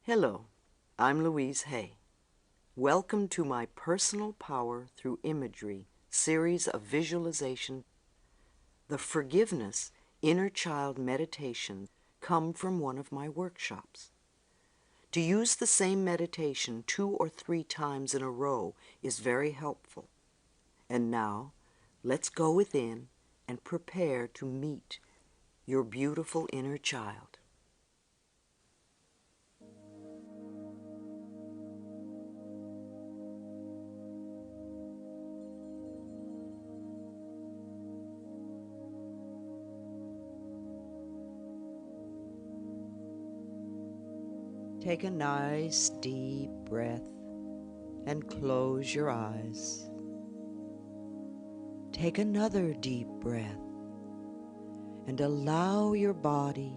Hello, I'm Louise Hay. Welcome to my Personal Power Through Imagery series of visualization. The Forgiveness Inner Child Meditation come from one of my workshops. To use the same meditation 2 or 3 times in a row is very helpful. And now, let's go within and prepare to meet your beautiful inner child. Take a nice deep breath and close your eyes. Take another deep breath and allow your body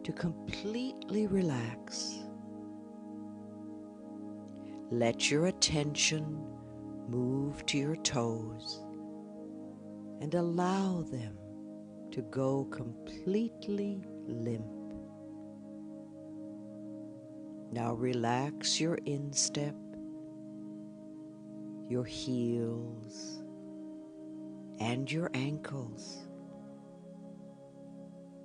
to completely relax. Let your attention move to your toes and allow them to go completely limp. Now relax your instep, your heels, and your ankles.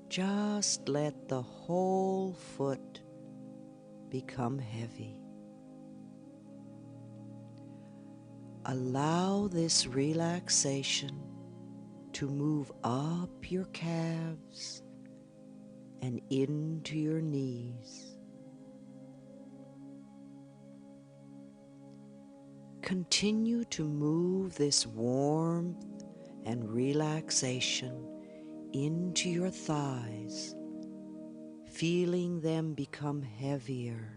Just let the whole foot become heavy. Allow this relaxation to move up your calves and into your knees. Continue to move this warmth and relaxation into your thighs, feeling them become heavier.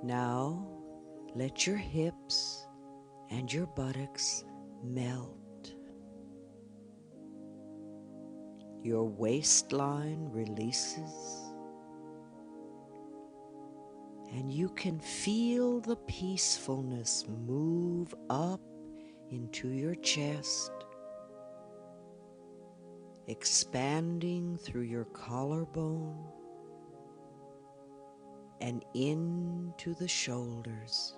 Now, let your hips and your buttocks melt. Your waistline releases. And you can feel the peacefulness move up into your chest, expanding through your collarbone and into the shoulders.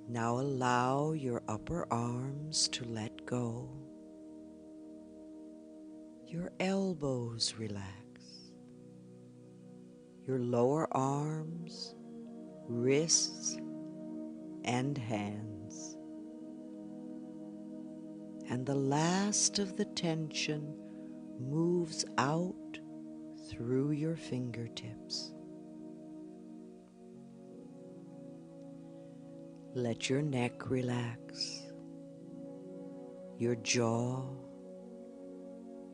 Now allow your upper arms to let go. Your elbows relax. Your lower arms, wrists, and hands. And the last of the tension moves out through your fingertips. Let your neck relax, your jaw,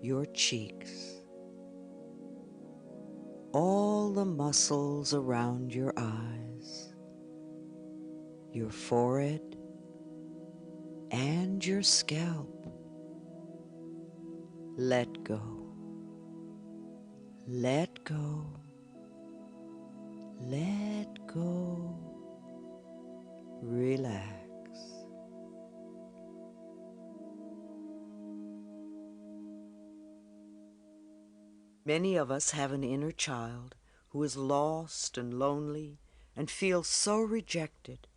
your cheeks, all the muscles around your eyes, your forehead, and your scalp. Let go. Let go. Let go. Relax. Many of us have an inner child who is lost and lonely and feels so rejected.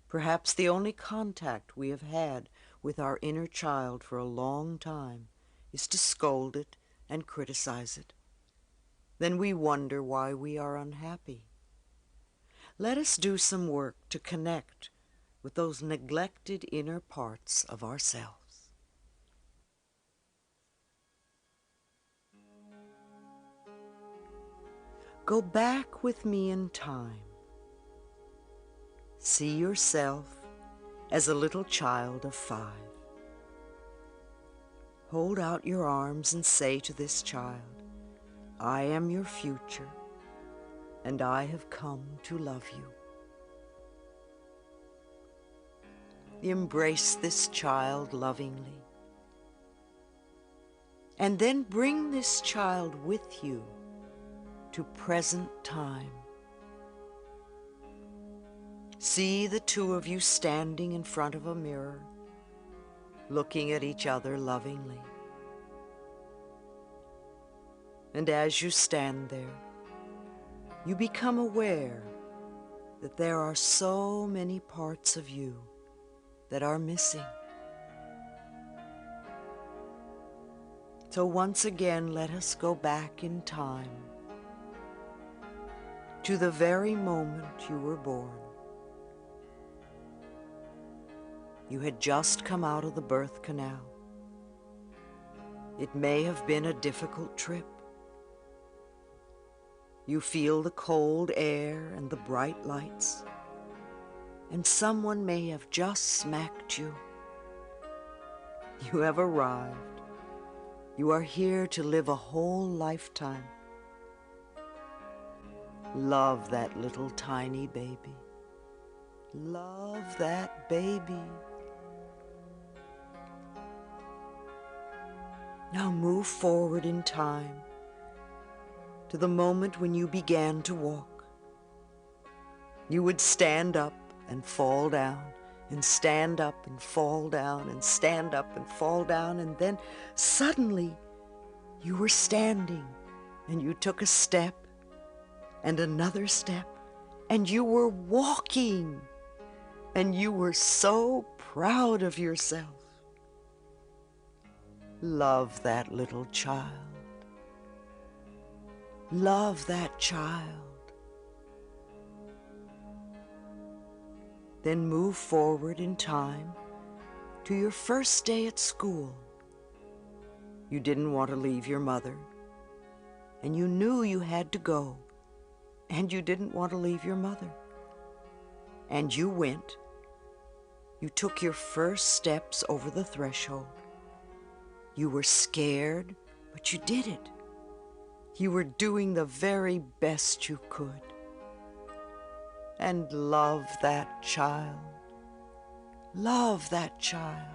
Perhaps the only contact we have had with our inner child for a long time is to scold it and criticize it. Then we wonder why we are unhappy. Let us do some work to connect with those neglected inner parts of ourselves. Go back with me in time. See yourself as a little child of 5. Hold out your arms and say to this child, I am your future, and I have come to love you. Embrace this child lovingly, and then bring this child with you to present time. See the two of you standing in front of a mirror looking at each other lovingly. And as you stand there, you become aware that there are so many parts of you that are missing. So once again, let us go back in time to the very moment you were born. You had just come out of the birth canal. It may have been a difficult trip. You feel the cold air and the bright lights, and someone may have just smacked you. You have arrived. You are here to live a whole lifetime. Love that little tiny baby. Love that baby. Now move forward in time to the moment when you began to walk. You would stand up and fall down, and stand up and fall down, and stand up and fall down, and then suddenly you were standing, and you took a step and another step, and you were walking, and you were so proud of yourself. Love that little child. Love that child. Then move forward in time to your first day at school. You didn't want to leave your mother, and you knew you had to go, and you didn't want to leave your mother. And you went. You took your first steps over the threshold. You were scared, but you did it. You were doing the very best you could. And love that child. Love that child.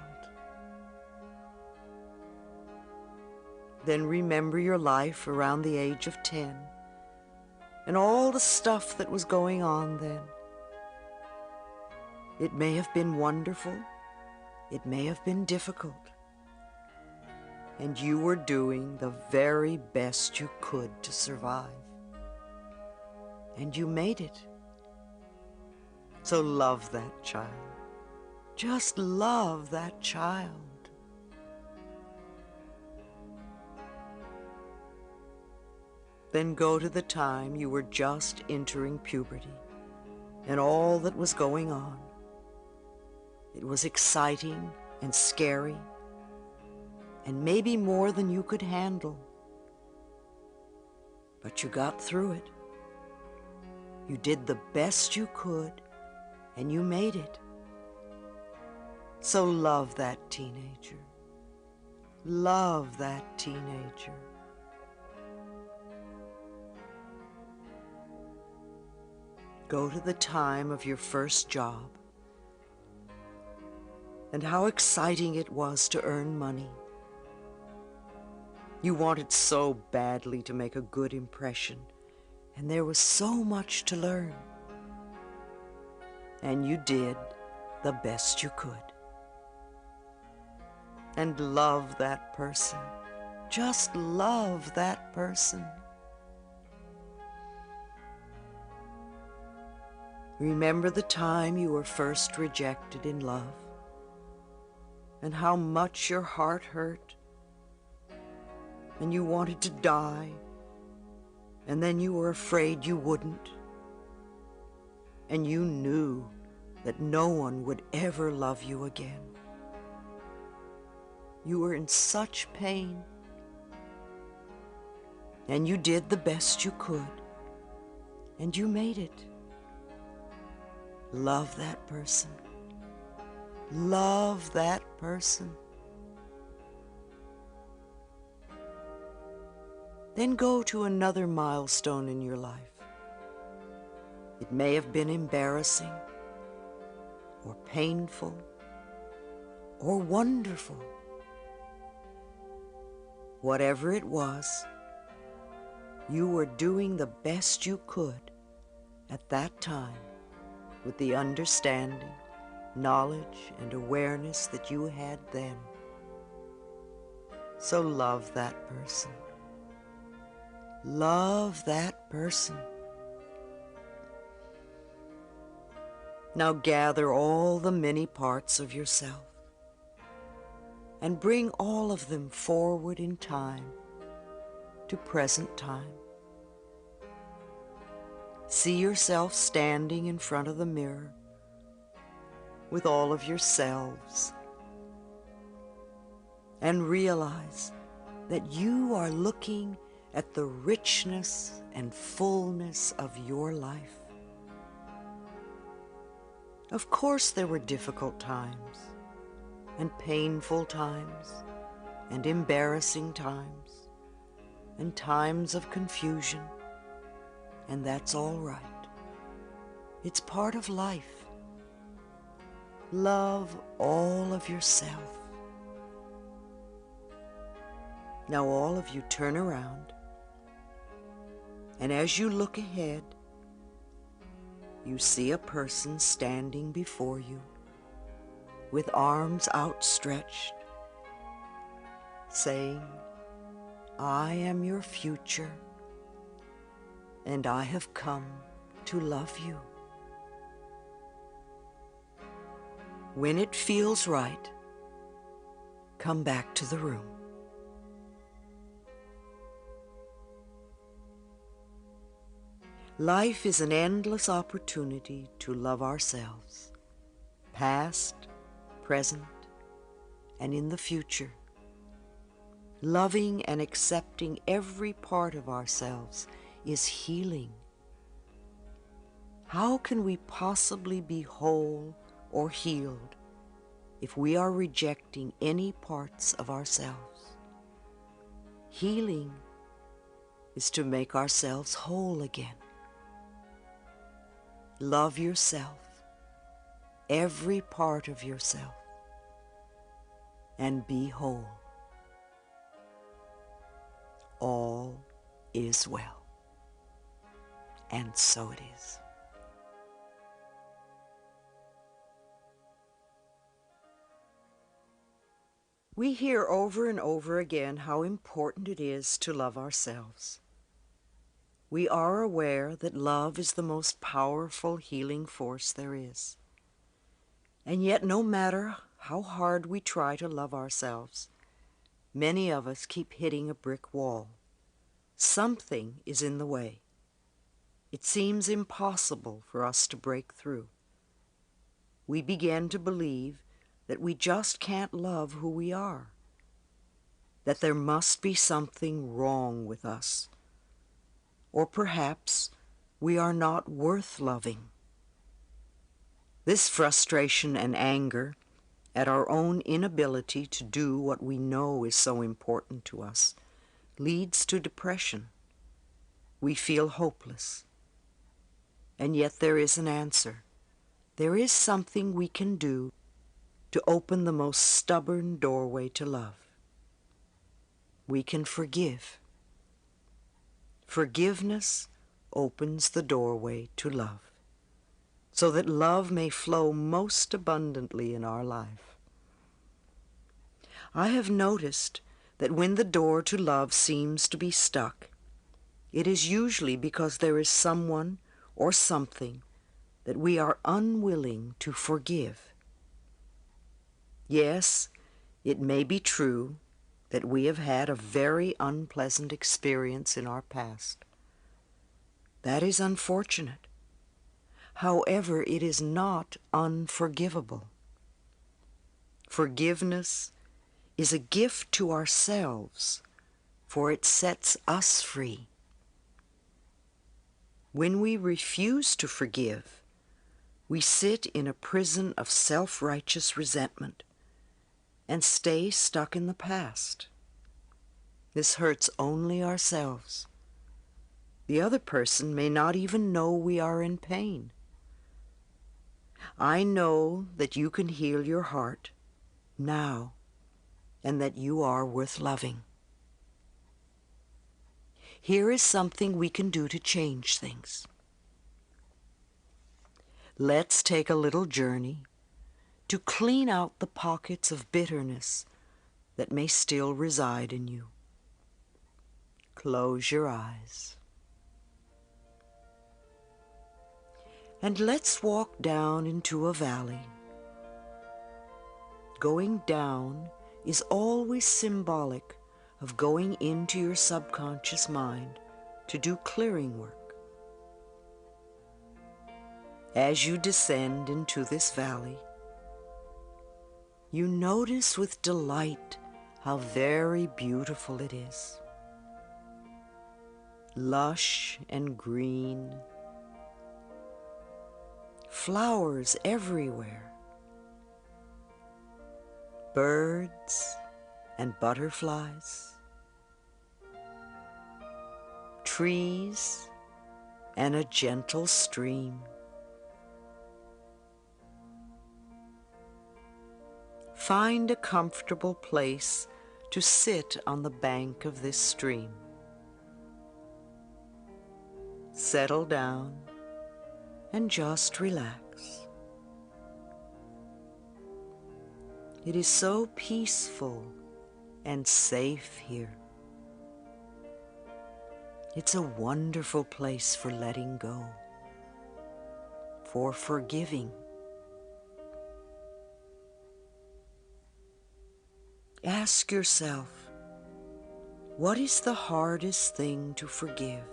Then remember your life around the age of 10 and all the stuff that was going on then. It may have been wonderful. It may have been difficult. And you were doing the very best you could to survive. And you made it. So love that child. Just love that child. Then go to the time you were just entering puberty and all that was going on. It was exciting and scary, and maybe more than you could handle. But you got through it. You did the best you could, and you made it. So love that teenager. Love that teenager. Go to the time of your first job and how exciting it was to earn money. You wanted so badly to make a good impression, and there was so much to learn. And you did the best you could. And love that person. Just love that person. Remember the time you were first rejected in love, and how much your heart hurt, and you wanted to die, and then you were afraid you wouldn't, and you knew that no one would ever love you again. You were in such pain, and you did the best you could, and you made it. Love that person. Love that person. Then go to another milestone in your life. It may have been embarrassing, or painful, or wonderful. Whatever it was, you were doing the best you could at that time, with the understanding knowledge and awareness that you had then. So love that person. Love that person. Now gather all the many parts of yourself and bring all of them forward in time to present time. See yourself standing in front of the mirror with all of your selves and realize that you are looking at the richness and fullness of your life. Of course, there were difficult times, and painful times, and embarrassing times, and times of confusion, and that's all right. It's part of life. Love all of yourself. Now all of you turn around, and as you look ahead, you see a person standing before you with arms outstretched, saying, "I am your future, and I have come to love you." When it feels right, come back to the room. Life is an endless opportunity to love ourselves, past, present, and in the future. Loving and accepting every part of ourselves is healing. How can we possibly be whole or healed if we are rejecting any parts of ourselves? Healing is to make ourselves whole again. Love yourself, every part of yourself, and be whole. All is well. And so it is. We hear over and over again how important it is to love ourselves. We are aware that love is the most powerful healing force there is. And yet, no matter how hard we try to love ourselves, many of us keep hitting a brick wall. Something is in the way. It seems impossible for us to break through. We begin to believe that we just can't love who we are, that there must be something wrong with us. Or perhaps we are not worth loving. This frustration and anger at our own inability to do what we know is so important to us leads to depression. We feel hopeless. And yet there is an answer. There is something we can do to open the most stubborn doorway to love. We can forgive. Forgiveness opens the doorway to love, so that love may flow most abundantly in our life. I have noticed that when the door to love seems to be stuck, it is usually because there is someone or something that we are unwilling to forgive. Yes, it may be true that we have had a very unpleasant experience in our past. That is unfortunate. However, it is not unforgivable. Forgiveness is a gift to ourselves, for it sets us free. When we refuse to forgive, we sit in a prison of self-righteous resentment and stay stuck in the past. This hurts only ourselves. The other person may not even know we are in pain. I know that you can heal your heart now, and that you are worth loving. Here is something we can do to change things. Let's take a little journey to clean out the pockets of bitterness that may still reside in you. Close your eyes. And let's walk down into a valley. Going down is always symbolic of going into your subconscious mind to do clearing work. As you descend into this valley, you notice with delight how very beautiful it is. Lush and green, flowers everywhere, birds and butterflies, trees and a gentle stream. Find a comfortable place to sit on the bank of this stream. Settle down and just relax. It is so peaceful and safe here. It's a wonderful place for letting go, for forgiving. Ask yourself, what is the hardest thing to forgive?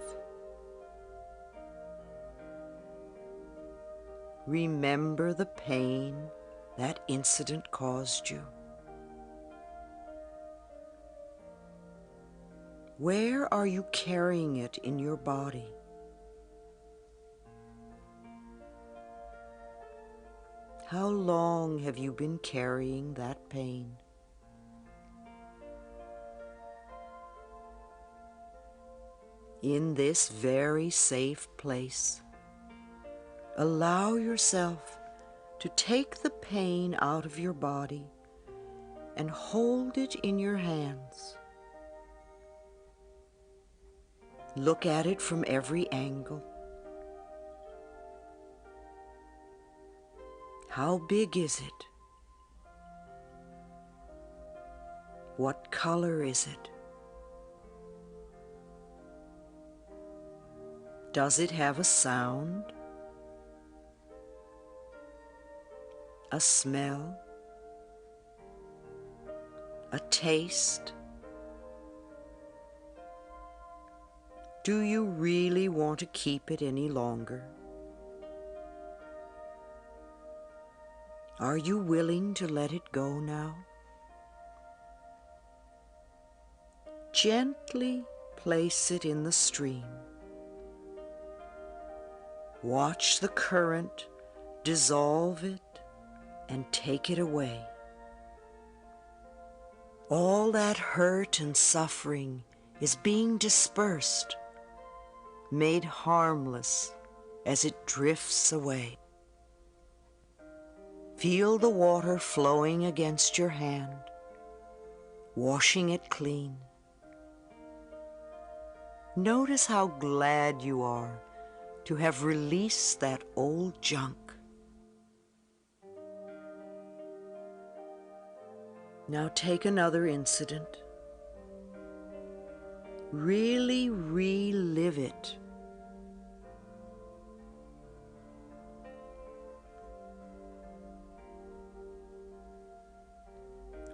Remember the pain that incident caused you. Where are you carrying it in your body? How long have you been carrying that pain? In this very safe place, allow yourself to take the pain out of your body and hold it in your hands. Look at it from every angle. How big is it? What color is it? Does it have a sound? A smell? A taste? Do you really want to keep it any longer? Are you willing to let it go now? Gently place it in the stream. Watch the current dissolve it and take it away. All that hurt and suffering is being dispersed, made harmless as it drifts away. Feel the water flowing against your hand, washing it clean. Notice how glad you are to have released that old junk. Now take another incident. Really relive it.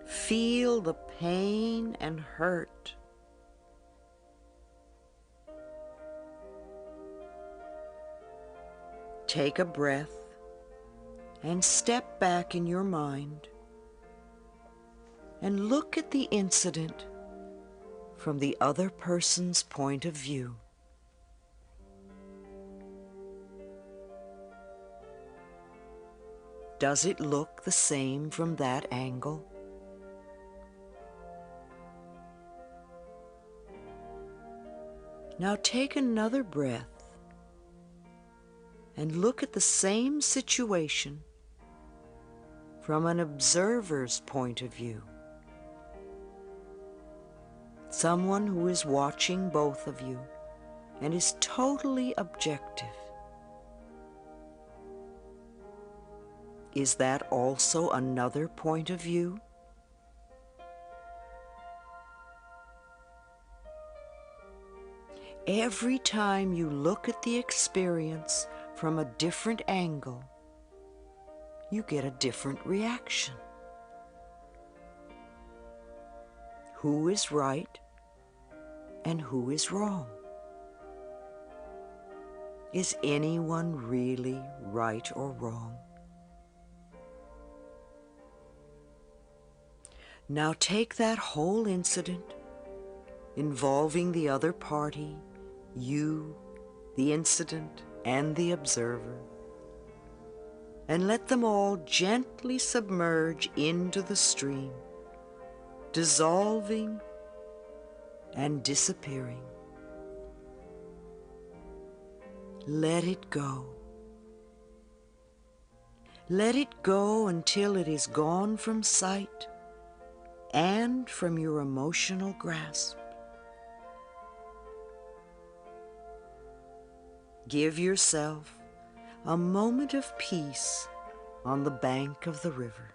Feel the pain and hurt. Take a breath and step back in your mind and look at the incident from the other person's point of view. Does it look the same from that angle? Now take another breath and look at the same situation from an observer's point of view. Someone who is watching both of you and is totally objective. Is that also another point of view? Every time you look at the experience from a different angle, you get a different reaction. Who is right and who is wrong? Is anyone really right or wrong? Now take that whole incident involving the other party, you, the incident, and the observer, and let them all gently submerge into the stream, dissolving and disappearing. Let it go. Let it go until it is gone from sight and from your emotional grasp. Give yourself a moment of peace on the bank of the river.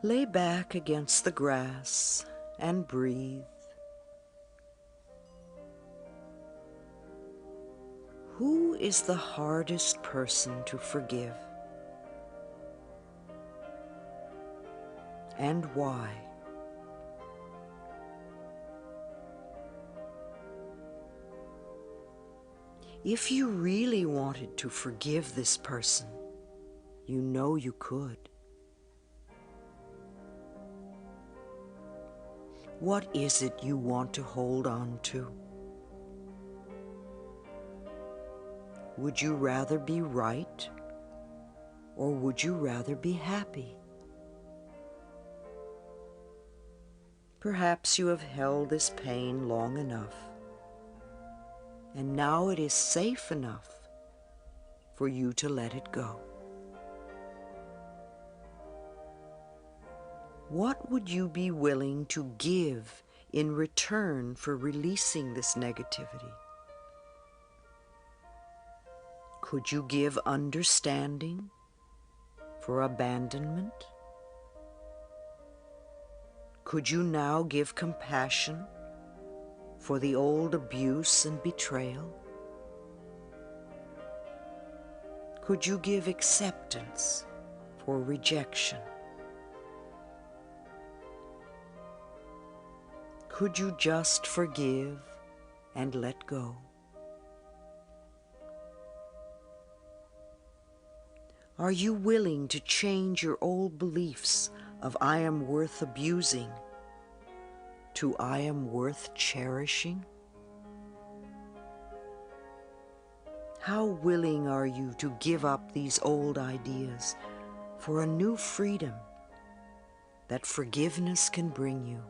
Lay back against the grass and breathe. Who is the hardest person to forgive? And why? If you really wanted to forgive this person, you know you could. What is it you want to hold on to? Would you rather be right, or would you rather be happy? Perhaps you have held this pain long enough, and now it is safe enough for you to let it go. What would you be willing to give in return for releasing this negativity? Could you give understanding for abandonment? Could you now give compassion for the old abuse and betrayal? Could you give acceptance for rejection? Could you just forgive and let go? Are you willing to change your old beliefs of I am worth abusing to I am worth cherishing? How willing are you to give up these old ideas for a new freedom that forgiveness can bring you?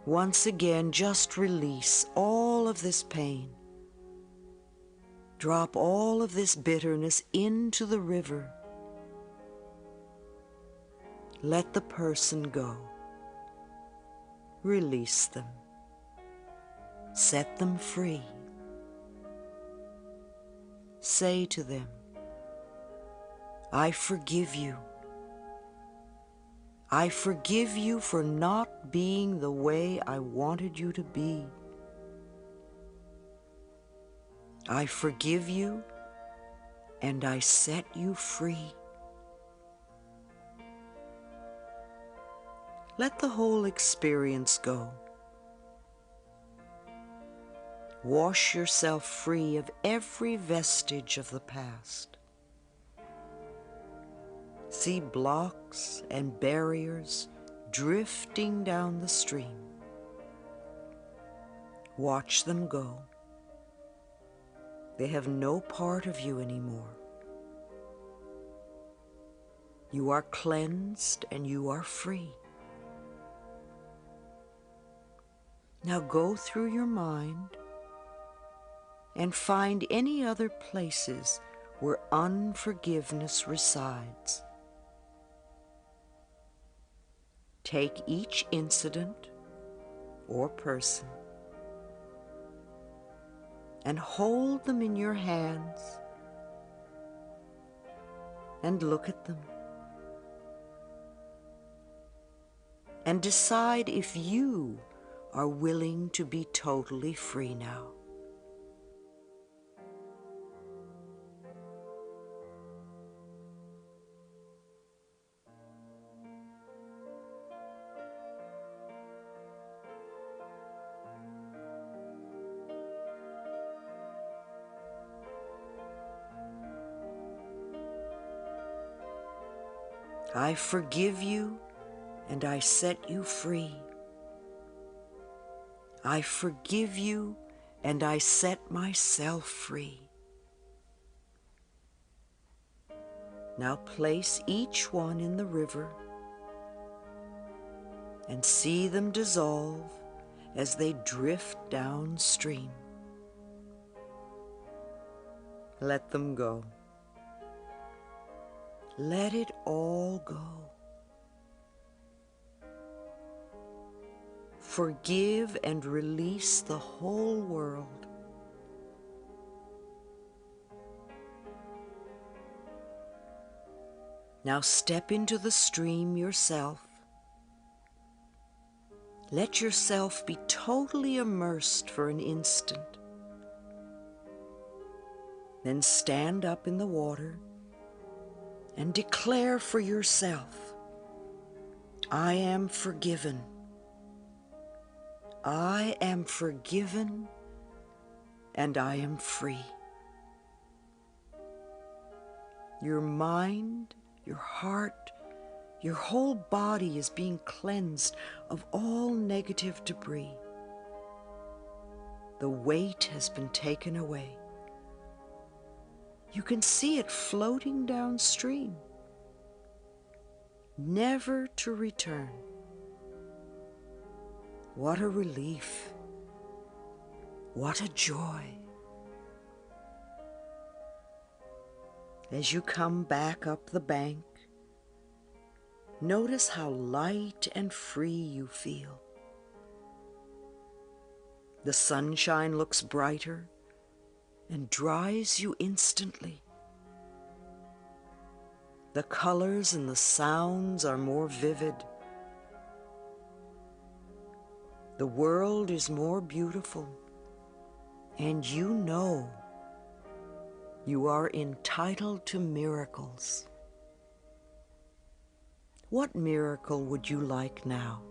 Once again, just release all of this pain. Drop all of this bitterness into the river. Let the person go. Release them. Set them free. Say to them, I forgive you. I forgive you for not being the way I wanted you to be. I forgive you and I set you free. Let the whole experience go. Wash yourself free of every vestige of the past. See blocks and barriers drifting down the stream. Watch them go. They have no part of you anymore. You are cleansed and you are free. Now go through your mind and find any other places where unforgiveness resides. Take each incident or person and hold them in your hands and look at them and decide if you are willing to be totally free now. I forgive you and I set you free. I forgive you and I set myself free. Now place each one in the river and see them dissolve as they drift downstream. Let them go. Let it all go. Forgive and release the whole world. Now step into the stream yourself. Let yourself be totally immersed for an instant. Then stand up in the water and declare for yourself, I am forgiven. I am forgiven and I am free. Your mind, your heart, your whole body is being cleansed of all negative debris. The weight has been taken away. You can see it floating downstream, never to return. What a relief. What a joy. As you come back up the bank, notice how light and free you feel. The sunshine looks brighter and dries you instantly. The colors and the sounds are more vivid. The world is more beautiful, and you know you are entitled to miracles. What miracle would you like now?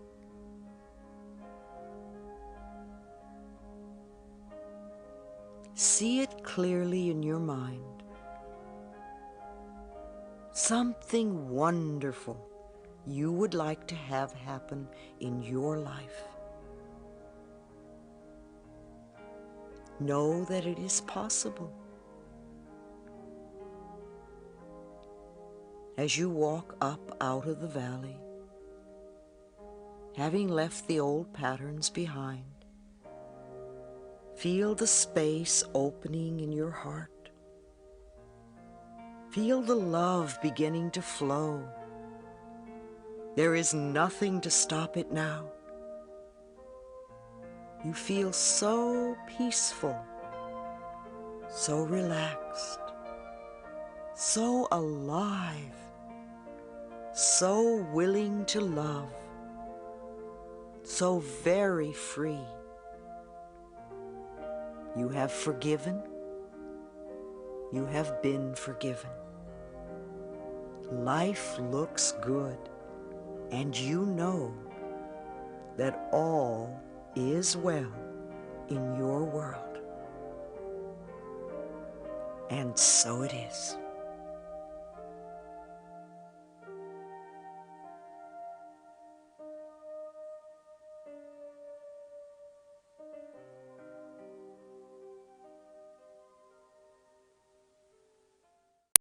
See it clearly in your mind. Something wonderful you would like to have happen in your life. Know that it is possible. As you walk up out of the valley, having left the old patterns behind, feel the space opening in your heart. Feel the love beginning to flow. There is nothing to stop it now. You feel so peaceful, so relaxed, so alive, so willing to love, so very free. You have forgiven. You have been forgiven. Life looks good, and you know that all is well in your world. And so it is.